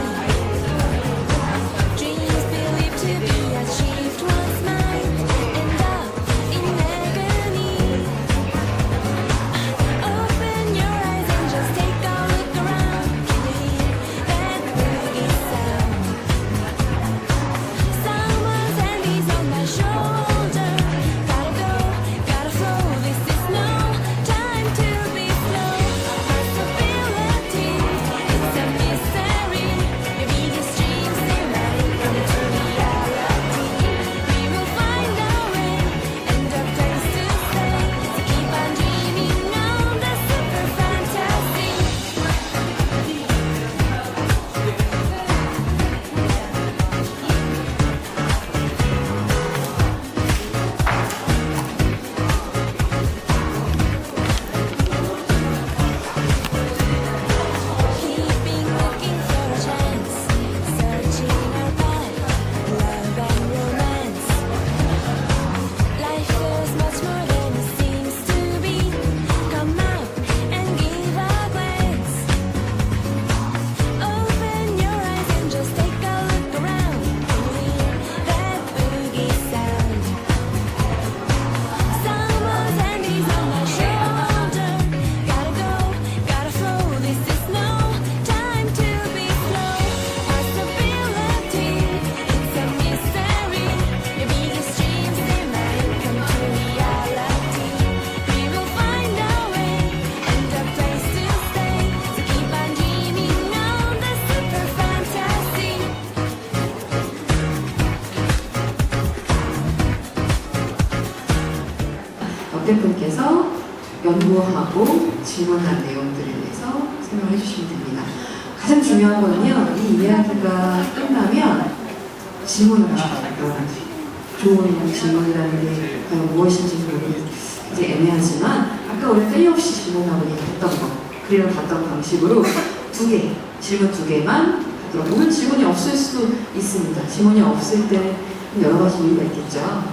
Dreams believed to be achieved once mine end up in agony. Open your eyes and just take a look around. Can you hear that boogie sound? Someone's hand is on my shoulder. Gotta go, gotta flow. This is no time to be slow. Possibility, it's a mystery. Your biggest dreams they might come to reality. We will find our way and a place to stay. So keep on dreaming on the super fantasy. Keeping looking for a chance, searching our path, love and romance. Life is much more than it seems to be. Come out and give a glance. Open your eyes and just take a look around. Can you hear that boogie sound? Someone's hand is on my shoulder. Gotta go, gotta flow. This is no time to be slow. Possibility, it's a mystery. Your biggest dreams they might come to reality. We will find our way and a place to stay. So keep on dreaming on the super fantasy. 역대분께서 연구하고 질문한 내용들에 대해서 설명해 주시면 됩니다. 가장 중요한 거는요, 이 이야기가 끝나면 질문을 하셔야 좋은 질문이라는 게 과연 무엇인지 이제 애매하지만 아까 우리 끊임없이 질문하고 얘기했던 거, 그리고 봤던 방식으로 질문 두 개만 하도록. 물론 질문이 없을 수도 있습니다. 질문이 없을 때 여러 가지 이유가 있겠죠.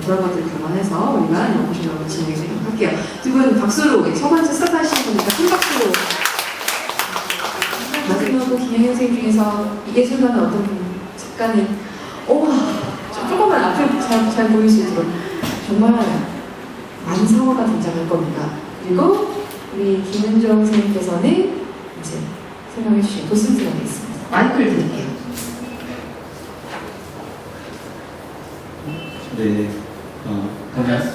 그런 것들을 감안해서 우리가 연구실 한번 진행해보도록 할게요. 두 분 박수로 첫 번째 스타트하신 거니까 큰 박수로. 마지막으로 김영현 선생님 중에서 이 예술가는 어떤 작가는 조금만 앞에 잘 보일 수 있도록 정말 많은 상어가 등장할 겁니다. 그리고 우리 김은정 선생님께서는 이제 설명해 주신 도슨트가 되겠습니다. 마이크를 드릴게요. 네, 안녕하세요.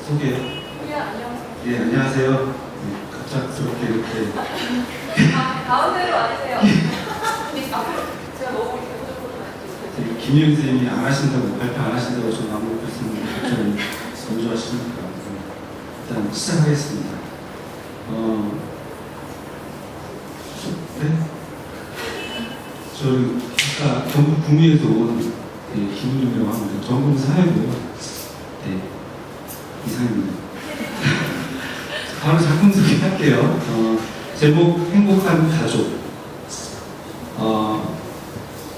소개요? 예, 안녕하세요. 네, 갑작스럽게 이렇게. 가운데로 와주세요. 제가 너무 김희영 선생님이 안 하신다고, 발표 안 하신다고 저는 아무것도 했었는데, 갑자기 먼저하시니까. 일단 시작하겠습니다. 네? 저는 아까 경북 구미에서 온 김은웅이라고 합니다. 전공 사회고요. 네, 이상입니다. 바로 작품 소개할게요. 제목 행복한 가족.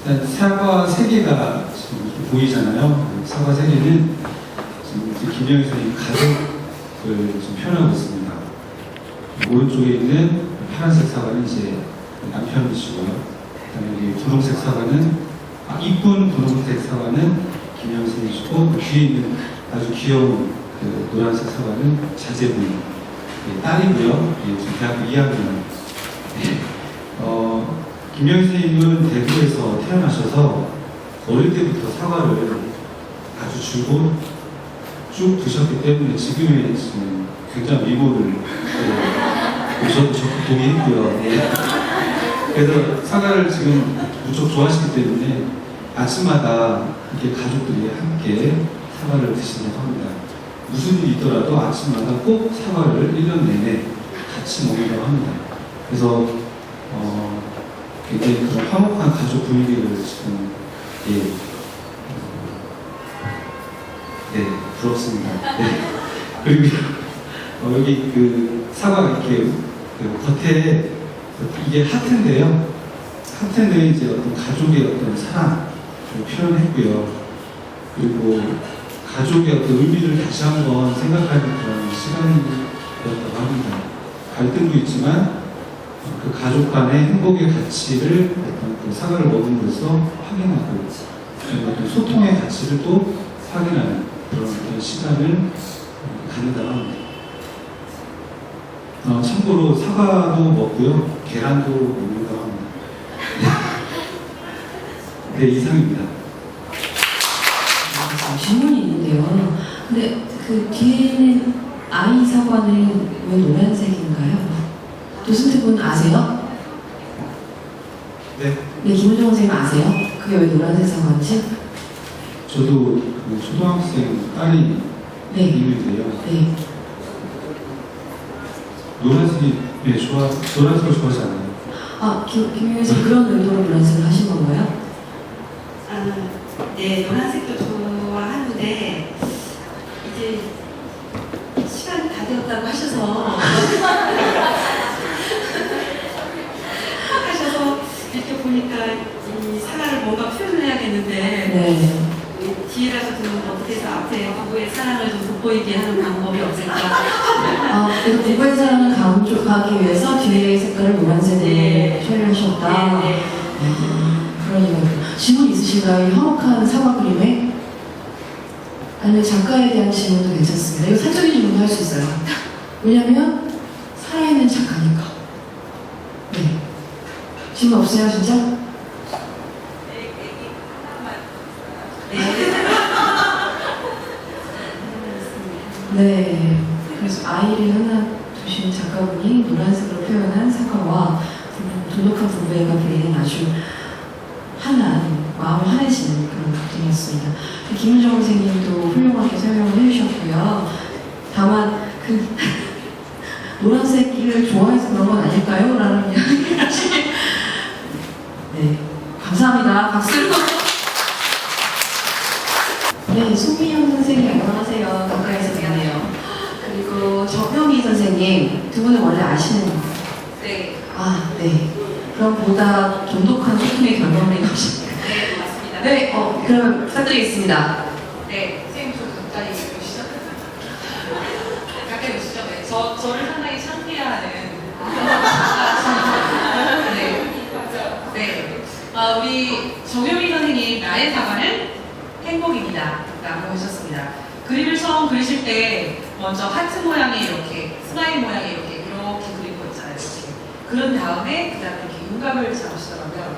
일단 사과 3개가 지금 이렇게 보이잖아요. 사과 3개는 지금 김영희 선생님 가족을 좀 표현하고 있습니다. 오른쪽에 있는 파란색 사과는 이제 남편이시고요. 그다음에 여기 분홍색 사과는 이쁜 분홍색 사과는 김영희 선생님이시고 그 뒤에 있는 아주 귀여운 그 노란색 사과는 자제분 딸이고요. 지금 대학교 2학년. 김영희 선생님은 대구에서 태어나셔서 어릴 때부터 사과를 아주 줄곧 쭉 드셨기 때문에 지금의 지금 굉장히 미모를 저도 적극 동의했고요. 그래서 사과를 지금 무척 좋아하시기 때문에 아침마다 이렇게 가족들이 함께 사과를 드신다고 합니다. 무슨 일이 있더라도 아침마다 꼭 사과를 1년 내내 같이 먹는다고 합니다. 그래서 굉장히 그런 화목한 가족 분위기를 지금 부럽습니다. 네. 그리고 여기 그 사과 이렇게 그 겉에 이게 하트인데요. 하트는 이제 어떤 가족의 어떤 사랑을 표현했고요. 그리고 가족의 어떤 의미를 다시 한번 생각하는 그런 시간이었다고 합니다. 갈등도 있지만 그 가족 간의 행복의 가치를 어떤 그 사과를 먹음으로써 확인하고 어떤 소통의 가치를 또 확인하는 그런 어떤 시간을 갖는다고 합니다. 참고로 사과도 먹고요, 계란도 먹는다고 합니다. 네, 이상입니다. 질문이 있는데요. 근데 그 뒤에는 아이 사과는 왜 노란색인가요? 도슨트 분 아세요? 네, 네, 김은정 선생님 아세요? 그게 왜 노란색 사과인지? 저도 그 초등학생 딸이 네. 있는데요. 네. 노란색이 노란색을 좋아하지 않아요. 김윤희 선생님 그런 의도로 노란색을 하신 건가요? 네, 노란색도 좋아하는데 이제 시간이 다 되었다고 하셔서 이렇게 보니까 이 사랑을 뭔가 표현을 해야겠는데 네. 뒤에라도 좀 어떻게 해서 앞에 부부의 사랑을 좀 돋보이게 하는 방법이 없을까? 그래서 부부의 사랑을 강조하기 위해서 뒤에 색깔을 노란색으로 네. 처리하셨다. 네. 그러니까요. 질문 있으신가요? 이 화목한 사과 그림에? 아니면 작가에 대한 질문도 괜찮습니다. 이거 사적인 질문도 할 수 있어요. 왜냐면 살아있는 작가니까. 네. 질문 없어요, 진짜? 네. 그래서 아이를 하나 두신 작가분이 노란색으로 표현한 사과와 돈독한 부부애가 그리는 아주 환한, 마음을 환해지는 그런 작품이었습니다. 김은정 선생님도 훌륭하게 설명을 해주셨고요. 다만 그 노란색을 좋아해서 그런 건 아닐까요? 라는 이야기를 하시긴. 네. 감사합니다. 박수로. 네, 송민영 선생님 안녕하세요. 가까이서 뵙네요. 그리고 정명희 선생님 두 분은 원래 아시는 네, 네. 그럼 보다 돈독한 소통의 결과물이 나오십니다. 네, 맞습니다. 네, 그러면 부탁드리겠습니다. 네, 선생님 좀 가까이 오시죠. 가까이 오시죠. 네, 저를 상당히 창피해하는. 네, 우리 정효미 선생님 나의 사과는 행복입니다. 라고 하셨습니다. 그림을 처음 그리실 때 먼저 하트 모양의 이렇게 스마일 모양의 이렇게 그린 거 있잖아요. 이렇게. 그런 다음에 그 다음에 이렇게 윤곽을 잡으시더라고요.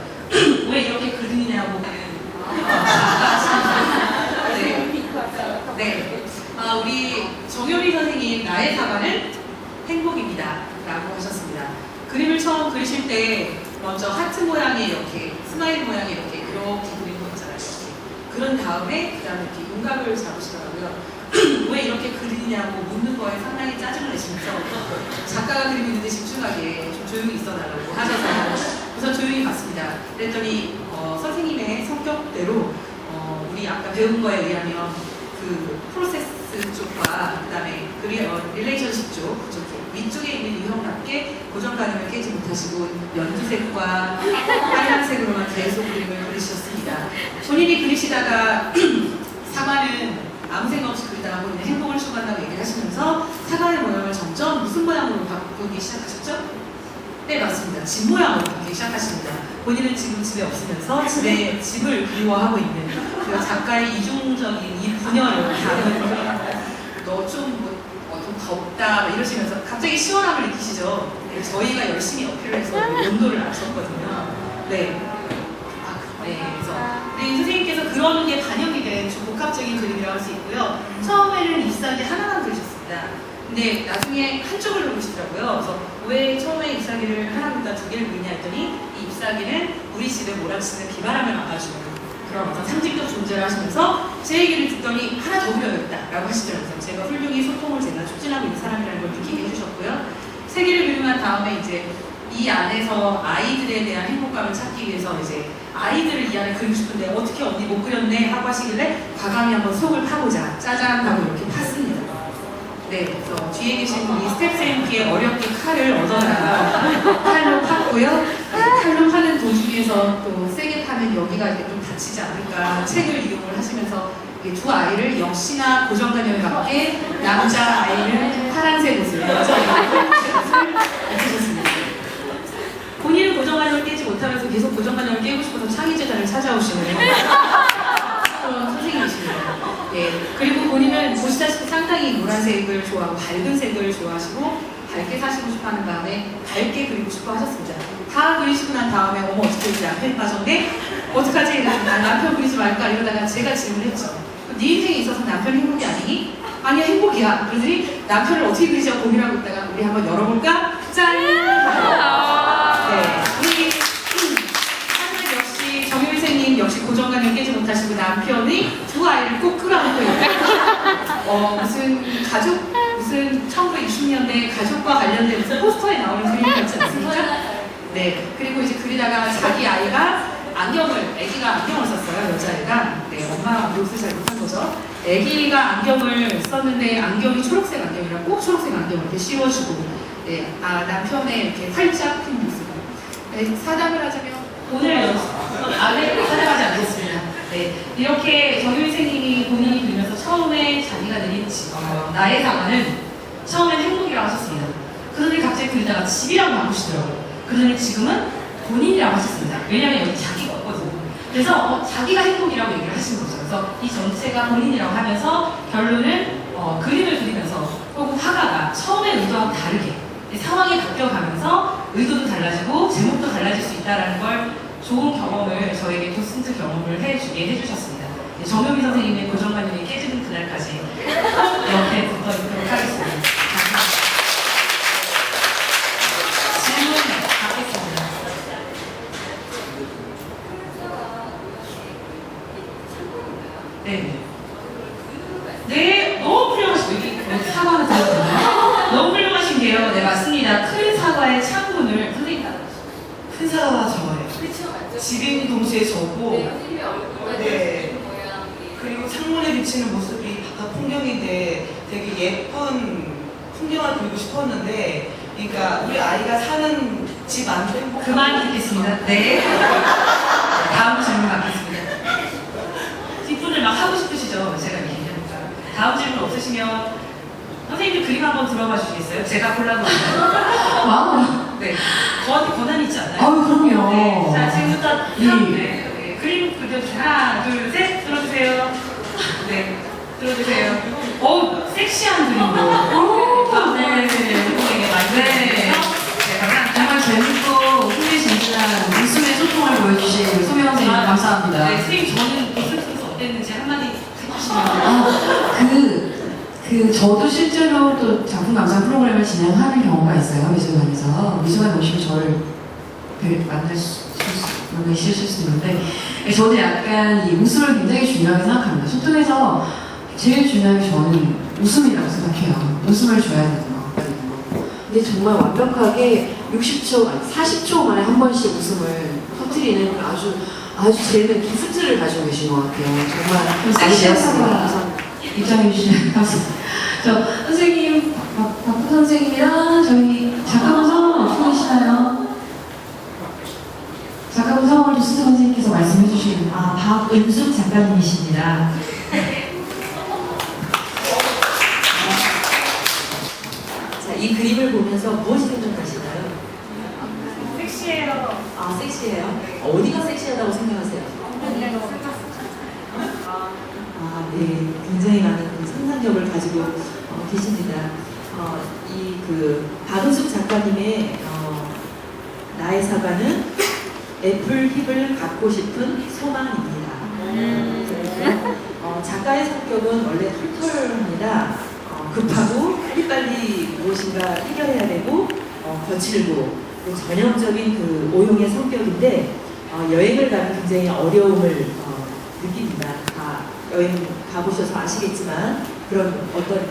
왜 이렇게 그리냐고 네. 우리 정효미 선생님 나의 사과는 행복입니다. 라고 하셨습니다. 그림을 처음 그리실 때 먼저 하트 모양의 이렇게 스마일 모양의 이렇게 그린 거 있잖아요. 이렇게. 그런 다음에 그 다음에 이렇게 윤곽을 잡으시더라고요. 왜 이렇게 그리냐고 묻는 거에 상당히 짜증을 내시면서 작가가 그리고 있는데 집중하게 좀 조용히 있어달라고 하셔서 우선 조용히 봤습니다. 그랬더니 선생님의 성격대로 우리 우리 아까 배운 거에 의하면 그 프로세스 쪽과 그다음에 릴레이션십 쪽 그쪽 위쪽에 있는 유형답게 고정관념을 깨지 못하시고 연두색과 빨간색으로만 계속 그림을 그리셨습니다. 본인이 그리시다가 사과는 아무 생각 없이 그리다가 본인의 행복을 추구한다고 얘기를 하시면서 사과의 모양을 점점 무슨 모양으로 바꾸기 시작하셨죠? 네, 맞습니다. 집 모양으로 바꾸기 시작하십니다. 본인은 지금 집에 없으면서 집을 그리워하고 있는 그 작가의 이중적인 이 분열을 다루는 너좀 좀 덥다 이러시면서 갑자기 시원함을 느끼시죠? 네, 저희가 열심히 어필을 해서 온도를 낮췄거든요. 네. 네, 그래서 우리 선생님께서 그런 게 반영이 된 좀 복합적인 그림이라고 할 수 있고요. 처음에는 잎사귀 하나만 그리셨습니다. 근데 나중에 한쪽을 그리시더라고요. 그래서 왜 처음에 잎사귀를 하나보다 두 개를 그리냐 했더니 이 잎사귀는 우리 집에 몰아치는 비바람을 막아주는 그런 어떤 상징적 존재를 하시면서 제 얘기를 듣더니 하나 더 그려야겠다라고 하시더라고요. 제가 훌륭히 소통을 제가 촉진하고 있는 사람이라는 걸 느끼게 해주셨고요. 세 개를 그리고 난 다음에 이제 이 안에서 아이들에 대한 행복감을 찾기 위해서 이제 아이들을 이 안에 그리고 싶은데 어떻게 언니 못 그렸네 하고 하시길래 과감히 한번 속을 파보자 짜잔 하고 이렇게 팠습니다. 네, 그래서 뒤에 계신 분이 스텝쌤께 어렵게 칼을 얻어내서 칼로 팠고요. 칼로 파는 도중에서 또 세게 파면 여기가 이렇게 좀 다치지 않을까 책을 이용을 하시면서 두 아이를 역시나 고정관념에 맞게 남자 아이는 파란색 옷을 여자 아이는 빨간색 옷을 입히셨습니다. 본인은 고정관념을 깨지 못하면서 계속 고정관념을 깨고 싶어서 창의재단을 찾아오시는 그런 선생님이십니다. 예, 그리고 본인은 보시다시피 상당히 노란색을 좋아하고 밝은 색을 좋아하시고 밝게 사시고 싶어 하는 마음에 밝게 그리고 싶어 하셨습니다. 다 그리시고 난 다음에 어머 어떻게 우리 남편이 빠졌네? 어떡하지? 남편 그리지 말까? 이러다가 제가 질문했죠. 네 인생에 있어서 남편 행복이 아니니? 아니야 행복이야. 그러더니 남편을 어떻게 그리지 고민하고 있다가 우리 한번 열어볼까? 짠! 네, 우리 하지만 역시 정효 선생님 역시 고정관념 깨지 못하시고 남편이 두 아이를 꼭 끌어안고 있고 무슨 가족 무슨 1960년대 가족과 관련된 무슨 포스터에 나오는 그림 같지 않습니까? 네, 그리고 이제 그리다가 자기 아이가 아기가 안경을 썼어요, 여자애가. 네, 엄마가 옷을 잘 못한 거죠. 아기가 안경을 썼는데 안경이 초록색 안경이라 꼭 초록색 안경을 이렇게 씌워주고, 네, 남편의 이렇게 활짝 핀 모습. 네, 사담을 하자면 오늘 사담하지 않겠습니다. 네, 이렇게 정효 선생님이 본인이 그리면서 처음에 자기가 내린 나의 사과는 처음엔 행복이라고 하셨습니다. 그러더니 갑자기 그리다가 집이라고 바꾸시더라고요. 그러더니 지금은 본인이라고 하셨습니다. 왜냐하면 여기 자기가 없거든요. 그래서 자기가 행복이라고 얘기를 하시는 거죠. 그래서 이 전체가 본인이라고 하면서 결론은 그림을 그리면서 혹은 화가가 처음에 의도하고 다르게 상황이 바뀌어가면서 의도도 달라지고 제목도 달라질 수 있다는 걸 좋은 경험을 저에게 도슨트 경험을 해주게 해주셨습니다. 정효미 선생님의 고정관념이 깨지는 그날까지 옆에 붙어 있도록 하겠습니다. 질문 받겠습니다. 네. 네, 너무 훌륭하시고 여기 사과는 들었잖아요. 너무 훌륭하신 게요. 네, 맞습니다. 큰 사과의 창문을 선생님 큰 사과가 저예요. 집인 동시에 저고, 네. 그리고 창문에 비치는 모습이 바깥 풍경인데 되게 예쁜 풍경을 그리고 싶었는데, 그러니까 우리 아이가 사는 집 안도 행복하고 그만 듣겠습니다. 네. 다음 질문 받겠습니다. 뒷분을 막 하고 싶으시죠? 제가 얘기하니까. 다음 질문 없으시면 선생님들 그림 한번 들어봐 주시겠어요? 제가 골라보겠습니다. 와우. 네. 저한테 권한이 있지 않나요? 아유, 그럼요. 네. 자, 지금부터 예. 네. 그림 그려주세요. 하나, 둘, 셋. 들어주세요. 네. 들어주세요. 섹시한 그림도. 네. 되게 많이 네. 정말 재밌고 흥미진진한 웃음의 소통을 보여주신 소명 선생님 감사합니다. 네, 선생님 저는 도슨트에서 어땠는지 한마디 해주시면. 저도 실제로 또 작품 감상 프로그램을 진행하는 경우가 있어요. 미술관에서. 미술관에 오시면 저를 만나실 수 있는데, 저는 약간 이 웃음을 굉장히 중요하게 생각합니다. 소통에서 제일 중요한 게 저는 웃음이라고 생각해요. 웃음을 줘야 되는 거. 근데 정말 완벽하게 60초, 아니 40초 만에 한 번씩 웃음을 터뜨리는 아주 아주 재밌는 기술을 가지고 계신 것 같아요. 정말 섹시한 섹시하습니다. 사과. 입장해 주시면 감사합니다. 저 선생님, 박부 선생님이랑 저희 작가분 성함을 어떻게 되시나요? 작가분 성함을 조수석 선생님께서 말씀해 주시면 박은숙 작가님이십니다. 자, 이 그림을 보면서 무엇이 생각나시나요? 섹시해요. 아, 섹시해요? 어디가 섹시하다고 생각하세요? 네. 굉장히 많은 그 상상력을 가지고 계십니다. 이 박은숙 작가님의 나의 사과는 애플 힙을 갖고 싶은 소망입니다. 작가의 성격은 원래 털털합니다. 급하고 빨리빨리 무엇인가 해결해야 되고 거칠고 전형적인 그 O형의 성격인데 여행을 가면 굉장히 어려움을 느낍니다. 여행 가보셔서 아시겠지만 그런 어떤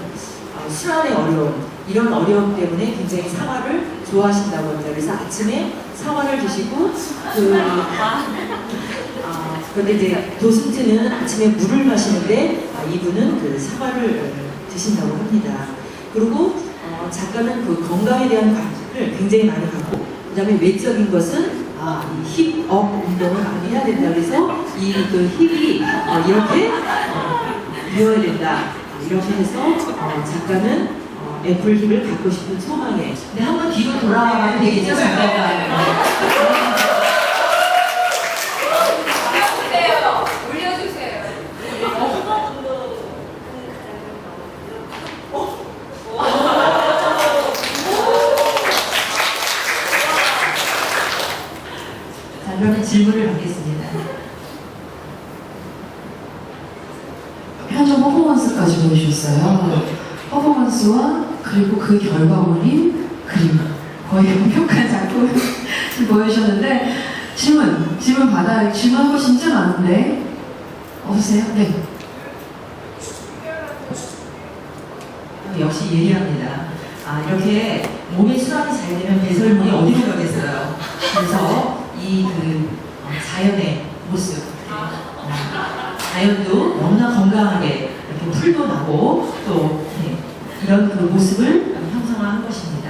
수란의 어려움, 이런 어려움 때문에 굉장히 사과를 좋아하신다고 합니다. 그래서 아침에 사과를 드시고 그런데 이제 도슨트는 아침에 물을 마시는데 이분은 그 사과를 드신다고 합니다. 그리고 작가는 그 건강에 대한 관심을 굉장히 많이 갖고, 그 다음에 외적인 것은 이 힙업 운동을 많이 해야 된다. 그래서 그 힙이 이렇게 이어야 된다. 이렇게 해서 작가는 애플 힙을 갖고 싶은 소망에. 근데 한번 뒤로 돌아가면 되겠죠, 작가가. 자, 그러면 질문을 받겠습니다. 현장 퍼포먼스까지 보여주셨어요. 퍼포먼스와 그리고 그 결과물인 그림, 거의 완벽한 작품을 보여주셨는데 질문 받아요. 질문한 거 진짜 많은데 없으세요? 네. 역시 예리합니다. 이렇게 몸의 수납이 잘 되면 배설물이 어디로 가겠어요. 그래서 이 자연의 모습, 자연도 너무나 건강하게 이렇게 풀도 나고 또 이런 그 모습을 형성한 것입니다.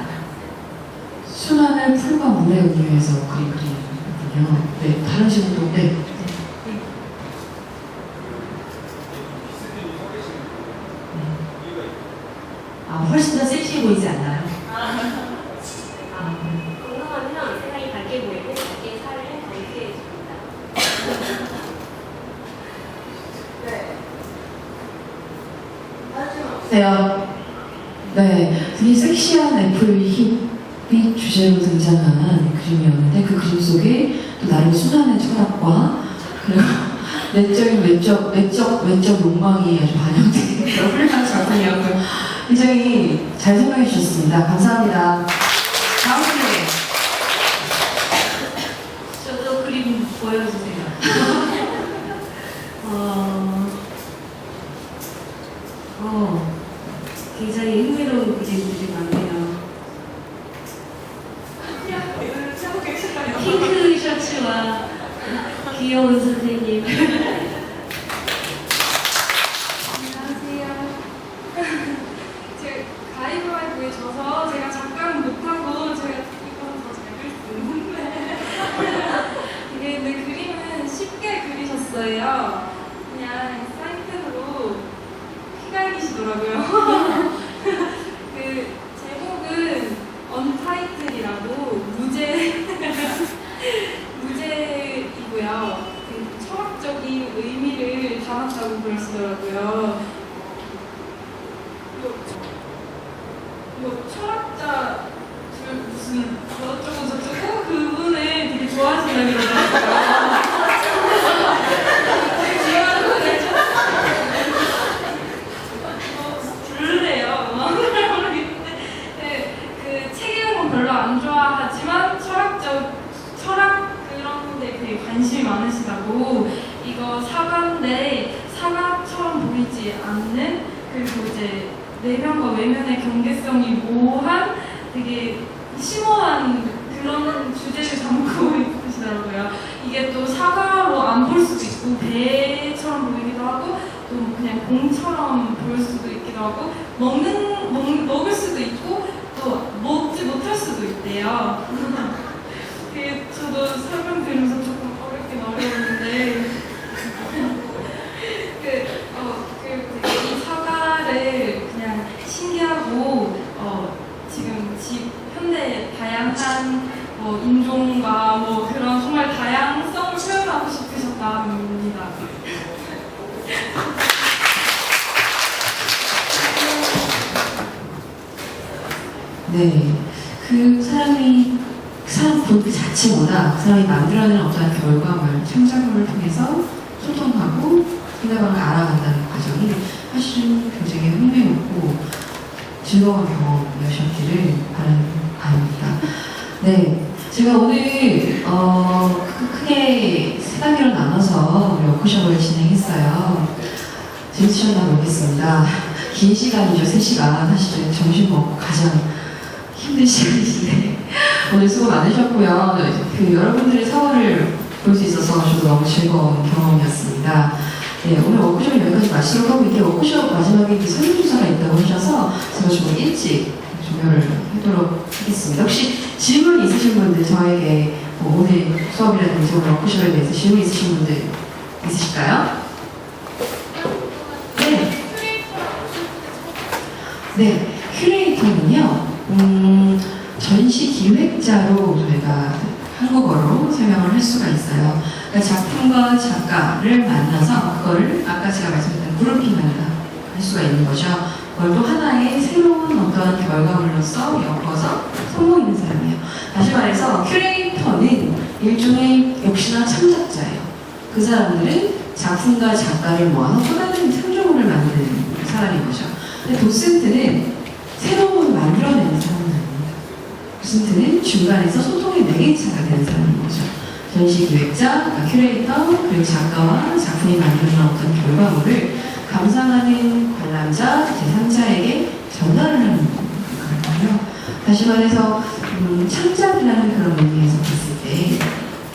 순환을 풀과 물에 의해서 그린 그림이군요. 네, 다른 질문도 네. 훨씬 더 섹시해 보이지 않나요? 운동하면 세상이 밝게 보이고 자기의 살을 밝게 해줍니다. 네, 되게 섹시한 애플 힙이 주제로 등장한 그림이었는데 그 그림 속에 또 나름 순환의 철학과 그리고 내적인 외적 욕망이 아주 반영된 그런 훌륭한 작품이었고요. 굉장히 잘 설명해 주셨습니다. 감사합니다. 다음 질문. 저도 그림 보여주세요. 굉장히 흥미로운 그림들이 많네요. 핑크 셔츠와 귀여운 선생님. 안녕하세요. 제가 가위바위보에 져서 제가 작가는 못하고 제가 이거는 더 잘 그릴 수 있는데 이게 근데 그림은 쉽게 그리셨어요. 그냥 사인펜으로 휘갈기시더라고요. 그 제목은 언타이틀이라고 무제이고요. 그 철학적인 의미를 담았다고 그러시더라고요. 철학자 무슨 어쩌고 저쩌고 그분을 되게 좋아하신다고 그러더라고요. 별로래요. 그 책 읽는 건 별로 안 좋아하지만 철학 그런 데 되게 관심이 많으시다고. 이거 사과인데 사과처럼 보이지 않는, 그리고 이제 내면과 외면의 경계성이 모호한 되게 심오한 그런 주제를 담고 있으시더라고요. 이게 또 사과로 안 볼 수도 있고 배처럼 보이기도 하고 또 그냥 공처럼 보일 수도 있기도 하고 먹을 수도 있고 또 먹지 못할 수도 있대요. 저도 설명드리면서 조금 어렵긴 어려웠는데 이 사과를 그냥 신기하고 지금 현대 다양한 인종과 그런 정말 다양성을 표현하고 싶으셨다 합니다. 네, 그 사람이 사람 그 자체보다 그 사람이 만들어낸 어떤 결과물, 창작물을 통해서 소통하고 상대방을 알아간다는 과정이 사실은 굉장히 흥미롭고 즐거운 경험이셨기를 바랍니다. 네, 제가 오늘 크게 세 단계로 나눠서 우리 워크숍을 진행했어요. 재밌으셨나 모르겠습니다. 긴 시간이죠, 3시간. 사실은 점심 먹고 가장 힘든 시간이신데 오늘 수고 많으셨고요. 여러분들의 사과를 볼 수 있어서 저도 너무 즐거운 경험이었습니다. 네, 오늘 워크숍을 여기까지 마치도록 하고 이렇게 워크숍 마지막에 설문조사가 있다고 하셔서 제가 조금 일찍 종료를 하도록 하겠습니다. 혹시 질문 있으신 분들 저에게 오늘 수업이라든지 오늘 워크숍에 대해서 질문 있으신 분들 있으실까요? 네. 네, 큐레이터는요. 전시 기획자로 저희가 한국어로 설명을 할 수가 있어요. 그러니까 작품과 작가를 만나서 그거를 아까 제가 말씀드린 그룹핑한다 할 수가 있는 거죠. 그걸 또 하나의 새로운 어떤 결과물로서 엮어서 성공 있는 사람이에요. 다시 말해서 큐레이터는 일종의 역시나 창작자예요. 그 사람들은 작품과 작가를 모아서 또 다른 창조물을 만드는 사람인 거죠. 근데 도슨트는 새로운 만들어내는 사람입니다. 도슨트는 중간에서 소통의 매개체가 되는 사람인 거죠. 전시 기획자, 그러니까 큐레이터, 그리고 작가와 작품이 만드는 어떤 결과물을 감상하는 관람자, 제3자에게 전달을 하는 거거든요. 다시 말해서 창작이라는 그런 의미에서 봤을 때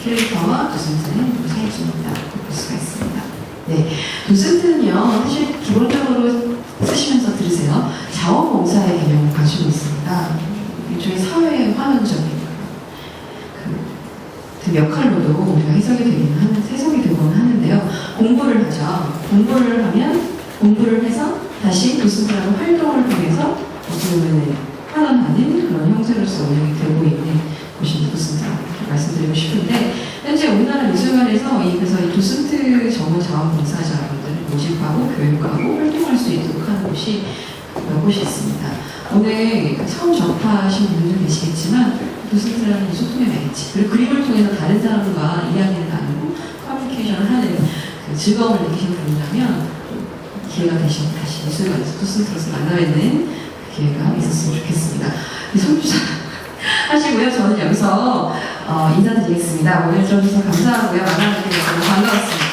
큐레이터와 도슨트는 차이점이다 볼 수가 있습니다. 네, 도슨트는요 사실 기본적으로 쓰시면서 들으세요. 자원봉사의 개념을 가지고 있습니다. 일종의 사회의 환원적인 그 역할로도 우리가 해석이 되고는 하는데요. 공부를 하죠. 공부를 하면 공부를 해서 다시 도슨트라는 활동을 통해서 어떻게 보면 환원하는 그런 형태로서 운영이 되고 있는 곳이 도슨트라고 말씀드리고 싶은데 현재 우리나라 미술관에서 그래서 이 도슨트 전문 자원봉사자분들을 모집하고 교육하고 활동할 수 있도록 하는 곳이 몇 곳이 있습니다. 오늘 처음 접하신 분들도 계시겠지만 도슨트라는 소통의 매개체 그리고 그림을 통해서 다른 사람과 이야기를 나누고 커뮤니케이션을 하는 그 즐거움을 느끼시는 분이라면 기회가 되시면 다시 미술관에서 도슨트로서 만나뵙는 기회가 있었으면 좋겠습니다. 손주사 하시고요. 저는 여기서 인사드리겠습니다. 오늘 들어주셔서 감사하고요. 만나뵙게 돼서 반가웠습니다.